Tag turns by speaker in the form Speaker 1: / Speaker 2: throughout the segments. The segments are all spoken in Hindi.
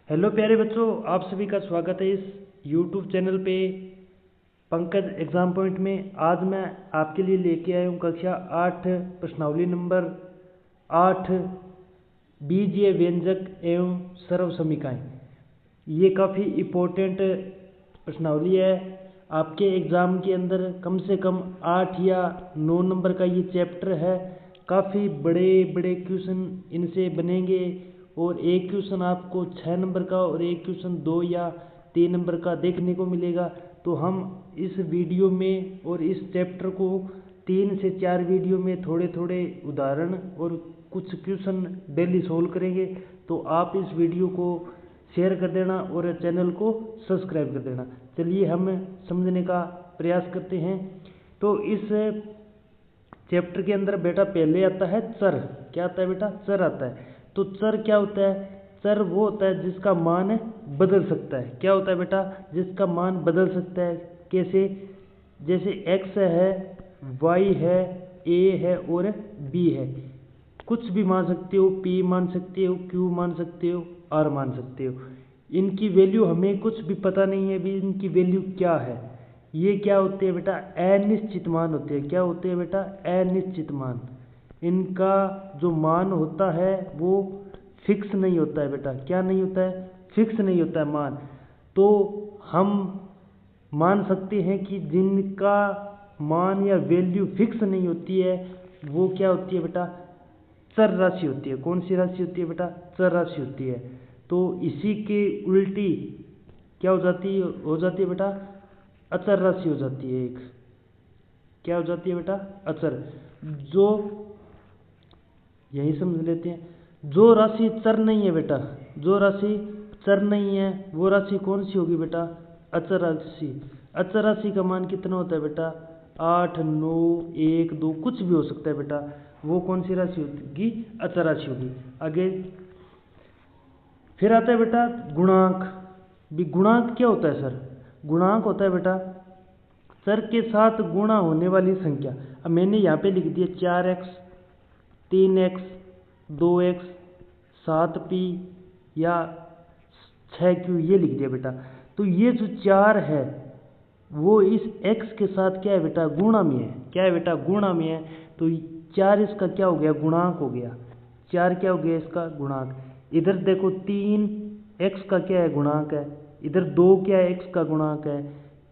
Speaker 1: हेलो प्यारे बच्चों, आप सभी का स्वागत है इस YouTube चैनल पे पंकज एग्जाम पॉइंट में। आज मैं आपके लिए लेके आया हूँ कक्षा 8 प्रश्नावली नंबर 8 बीजीय व्यंजक एवं सर्व समीकाएं। ये काफ़ी इम्पोर्टेंट प्रश्नावली है। आपके एग्ज़ाम के अंदर कम से कम 8 या 9 नंबर का ये चैप्टर है। काफ़ी बड़े बड़े क्वेश्चन इनसे बनेंगे और एक क्वेश्चन आपको 6 नंबर का और एक क्वेश्चन 2 या 3 नंबर का देखने को मिलेगा। तो हम इस वीडियो में और इस चैप्टर को 3 से 4 वीडियो में थोड़े थोड़े उदाहरण और कुछ क्वेश्चन डेली सोल्व करेंगे। तो आप इस वीडियो को शेयर कर देना और चैनल को सब्सक्राइब कर देना। चलिए हम समझने का प्रयास करते हैं। तो इस चैप्टर के अंदर बेटा पहले आता है चर। क्या आता है बेटा? चर आता है। तो चर क्या होता है? चर वो होता है जिसका मान बदल सकता है। क्या होता है बेटा? जिसका मान बदल सकता है। कैसे? जैसे x है, y है, a है और b है। कुछ भी मान सकते हो, p मान सकते हो, q मान सकते हो, r मान सकते हो। इनकी वैल्यू हमें कुछ भी पता नहीं है भी इनकी वैल्यू क्या है। ये क्या होते हैं बेटा? अनिश्चित मान होते हैं। क्या होते हैं बेटा? अनिश्चित मान। इनका जो मान होता है वो फिक्स नहीं होता है बेटा। क्या नहीं होता है? फिक्स नहीं होता है मान। तो हम मान सकते हैं कि जिनका मान या वैल्यू फिक्स नहीं होती है वो क्या होती है बेटा? चर राशि होती है। कौन सी राशि होती है बेटा? चर राशि होती है। तो इसी के उल्टी क्या हो जाती है बेटा? अचर राशि हो जाती है एक। क्या हो जाती है बेटा? अचर। जो यही समझ लेते हैं। जो राशि चर नहीं है बेटा, जो राशि चर नहीं है वो राशि कौन सी होगी बेटा? अचर राशि। अचर राशि का मान कितना होता है बेटा? 8, 9, 1, 2 कुछ भी हो सकता है बेटा। वो कौन सी राशि होगी? अचर राशि होगी। आगे फिर आता है बेटा गुणांक। भी गुणांक क्या होता है सर? गुणांक होता है बेटा चर के साथ गुणा होने वाली संख्या। अब मैंने यहाँ पे लिख दिया 4x, 3x, 2x, 7p या 6q ये लिख दिया बेटा। तो ये जो 4 है वो इस x के साथ क्या है बेटा? गुणा में है। क्या है बेटा? गुणा में है। तो 4 इसका क्या हो गया? गुणांक हो गया। 4 क्या हो गया इसका? गुणांक। इधर देखो 3 x का क्या है? गुणांक है। इधर 2 क्या है? x का गुणांक है।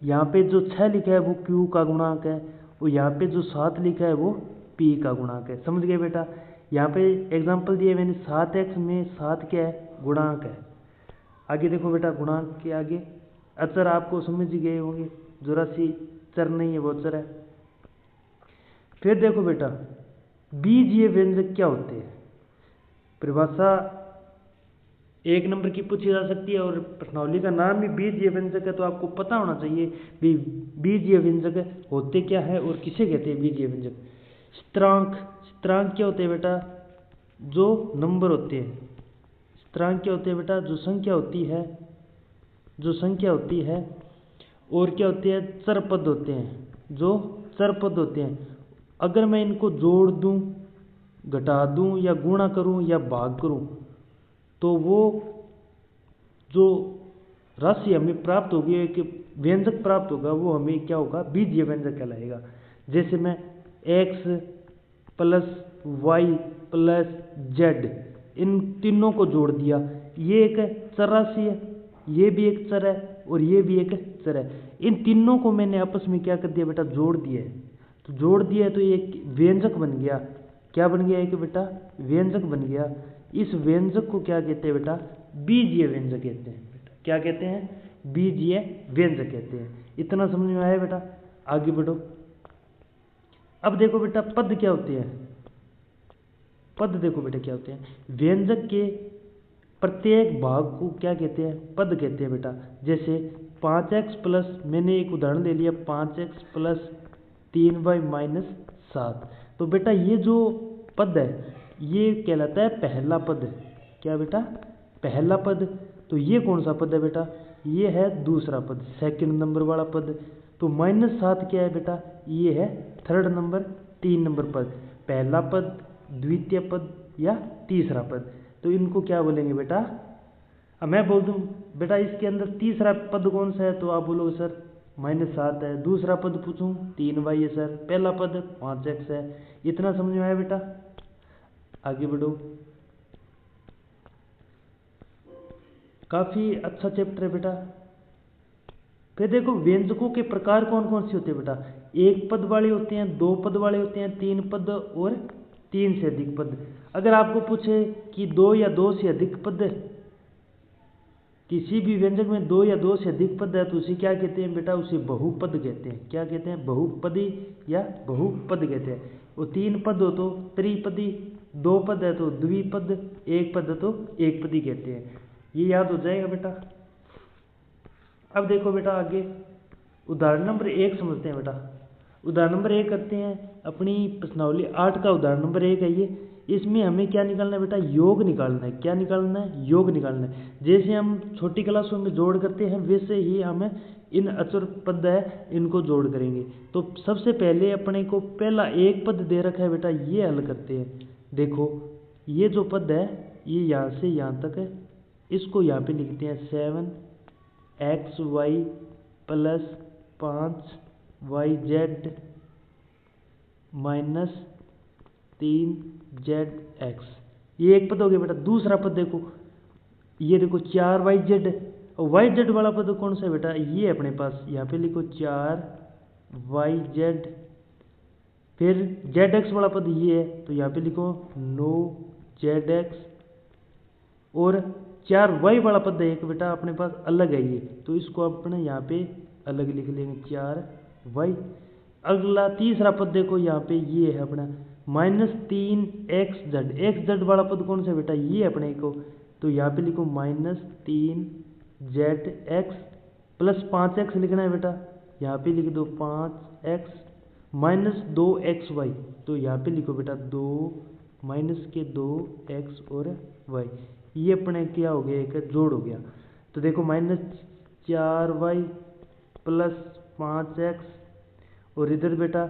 Speaker 1: यहाँ पे जो 6 लिखा है वो q का गुणांक है और यहाँ पे जो 7 लिखा है वो p का गुणांक है। समझ गए बेटा? यहाँ पे एग्जांपल दिए मैंने 7x में 7 क्या है? गुणांक है। आगे देखो बेटा गुणांक के आगे अचर आपको समझ गए होंगे। जो राशि चर नहीं है वो अचर है। फिर देखो बेटा बीजीय व्यंजक क्या होते हैं। परिभाषा 1 नंबर की पूछी जा सकती है और प्रश्नावली का नाम भी बीजीय व्यंजक है। तो आपको पता होना चाहिए भी बीजीय व्यंजक होते क्या है और किसे कहते हैं बीजीय व्यंजक। स्थिरांक। स्थिरांक क्या होते हैं बेटा? जो नंबर होते हैं। स्थिरांक क्या होते हैं बेटा? जो संख्या होती है, जो संख्या होती है। और क्या होते हैं? चर पद होते हैं। जो चर पद होते हैं। अगर मैं इनको जोड़ दूं, घटा दूं या गुणा करूं या भाग करूं तो वो जो राशि हमें प्राप्त होगी, एक व्यंजक प्राप्त होगा, वो हमें क्या होगा? बीजीय व्यंजक कहलाएगा। जैसे मैं x plus Y plus Z इन तीनों को जोड़ दिया, ये एक चर राशि है, ये भी एक चर है और ये भी एक चर है। इन तीनों को मैंने आपस में क्या कर दिया बेटा? जोड़ दिया है। तो जोड़ दिया है तो ये एक व्यंजक बन गया। क्या बन गया? एक बेटा व्यंजक बन गया। इस व्यंजक को क्या कहते हैं बेटा? बीजीय व्यंजक कहते हैं बेटा। क्या कहते हैं? बीजीय व्यंजक कहते हैं। इतना समझ में आया बेटा? आगे बढ़ो। अब देखो बेटा पद क्या होते हैं। पद देखो बेटा क्या होते हैं। व्यंजक के प्रत्येक भाग को क्या कहते हैं? पद कहते हैं बेटा। जैसे 5x प्लस, मैंने एक उदाहरण ले लिया 5x प्लस 3y माइनस 7। तो बेटा ये जो पद है ये कहलाता है पहला पद। क्या बेटा? पहला पद। तो ये कौन सा पद है बेटा? ये है दूसरा पद, सेकंड नंबर वाला पद। तो -7 क्या है बेटा? ये है थर्ड नंबर, 3 नंबर पद। पहला पद, द्वितीय पद या तीसरा पद। तो इनको क्या बोलेंगे बेटा? अब मैं बोल दूं बेटा इसके अंदर तीसरा पद कौन सा है, तो आप बोलोगे सर -7 है। दूसरा पद पूछूं 3y है सर। पहला पद 5x है। इतना समझ में आया बेटा? आगे बढ़ो। काफी अच्छा चैप्टर है बेटा। फिर देखो व्यंजकों के प्रकार कौन कौन से होते हैं बेटा। एक पद वाले होते हैं, दो पद वाले होते हैं, तीन पद और तीन से अधिक पद। अगर आपको पूछे कि दो या दो से अधिक पद, किसी भी व्यंजक में दो या दो से अधिक पद है तो उसे क्या कहते हैं बेटा? उसे बहुपद कहते हैं। क्या कहते हैं? बहुपदी या बहुपद कहते हैं। वो तीन पद हो तो त्रिपदी, दो पद है तो द्विपद, एक पद है तो एकपदी कहते हैं। ये याद हो जाएगा बेटा। अब देखो बेटा आगे उदाहरण नंबर 1 समझते हैं बेटा। उदाहरण नंबर 1 करते हैं। अपनी प्रश्नावली 8 का उदाहरण नंबर 1 है ये। इसमें हमें क्या निकालना है बेटा? योग निकालना है। क्या निकालना है? योग निकालना है। जैसे हम छोटी क्लासों में जोड़ करते हैं वैसे ही हमें इन अचर पद है इनको जोड़ करेंगे। तो सबसे पहले अपने को पहला एक पद दे रखा है बेटा, ये हल करते हैं। देखो ये जो पद है ये यहाँ से यहाँ तक है, इसको यहाँ पे लिखते हैं 7xy + 5yz - 3zx। ये एक पद हो गया बेटा। दूसरा पद देखो, ये देखो 4yz। और yz वाला पद कौन सा है बेटा? ये अपने पास, यहाँ पे लिखो 4yz। फिर zx वाला पद ये है तो यहाँ पे लिखो 9zx। और 4y वाला पद है एक बेटा अपने पास अलग है ये, तो इसको अपने यहाँ पे अलग लिख लेंगे 4y। अगला तीसरा पद देखो यहाँ पे ये है अपना -3xz। xz वाला पद कौन सा है बेटा? ये अपने को, तो यहाँ पे लिखो -3zx + 5x लिखना है बेटा। यहाँ पे लिख दो 5x - 2xy, तो यहाँ पे लिखो बेटा 2 और y। ये अपने क्या हो गया? एक जोड़ हो गया। तो देखो -4y + 5x और इधर बेटा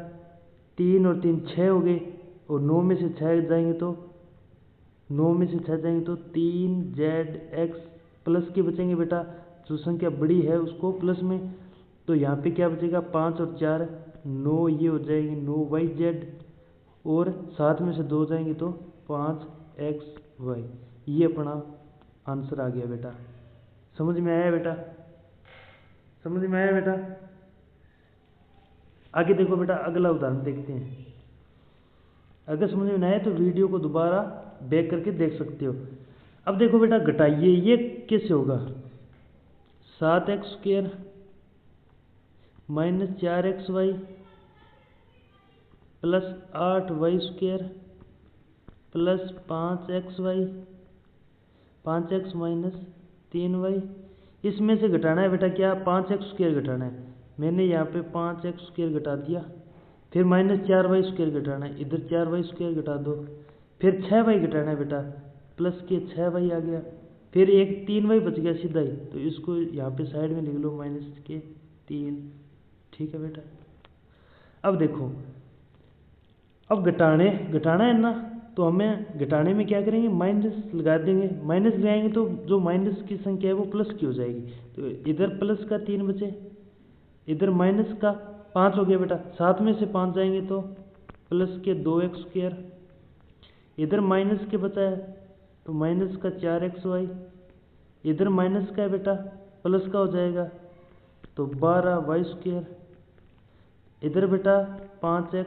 Speaker 1: 3 और 3 6 हो गए। और 9 में से 6 जाएंगे तो 3zx प्लस के बचेंगे बेटा। जो संख्या बड़ी है उसको प्लस में, तो यहाँ पे क्या बचेगा? 5 और 4 9, ये हो जाएंगे 9yz। और 7 में से 2 जाएंगे तो 5xy। ये अपना आंसर आ गया बेटा। समझ में आया बेटा? समझ में आया बेटा? आगे देखो बेटा अगला उदाहरण देखते हैं। अगर समझ में ना आए तो वीडियो को दोबारा बैक करके देख सकते हो। अब देखो बेटा घटाइए, ये कैसे होगा? 7x² - 4xy + 8y² + 5xy 5x - 3y। इसमें से घटाना है बेटा क्या? 5x² घटाना है। मैंने यहाँ पे 5x² घटा दिया। फिर -4y² घटाना है, इधर 4y² घटा दो। फिर 6y घटाना है बेटा, प्लस के 6y आ गया। फिर एक 3y बच गया सीधा ही, तो इसको यहाँ पे साइड में लिख लो -3। ठीक है बेटा। अब देखो, अब घटाना है ना, तो हमें घटाने में क्या करेंगे? माइनस लगा देंगे। माइनस लगाएंगे तो जो माइनस की संख्या है वो प्लस की हो जाएगी। तो इधर प्लस का 3 बचे, इधर माइनस का 5 हो गया बेटा। 7 में से 5 जाएंगे तो प्लस के 2x²। इधर माइनस के बचा है तो माइनस का 4xy। इधर माइनस का है बेटा, प्लस का हो जाएगा तो 12y²। इधर बेटा 5x,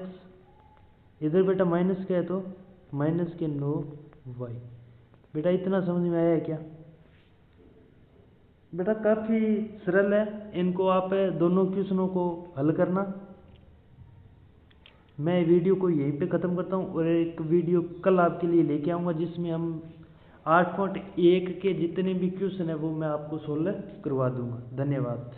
Speaker 1: इधर बेटा माइनस का है तो माइनस के 9y। बेटा इतना समझ में आया है क्या? बेटा काफ़ी सरल है, इनको आप दोनों क्वेश्चनों को हल करना। मैं वीडियो को यहीं पे ख़त्म करता हूँ और एक वीडियो कल आपके लिए लेके आऊँगा जिसमें हम 8.1 के जितने भी क्वेश्चन है वो मैं आपको सोल्व करवा दूँगा। धन्यवाद।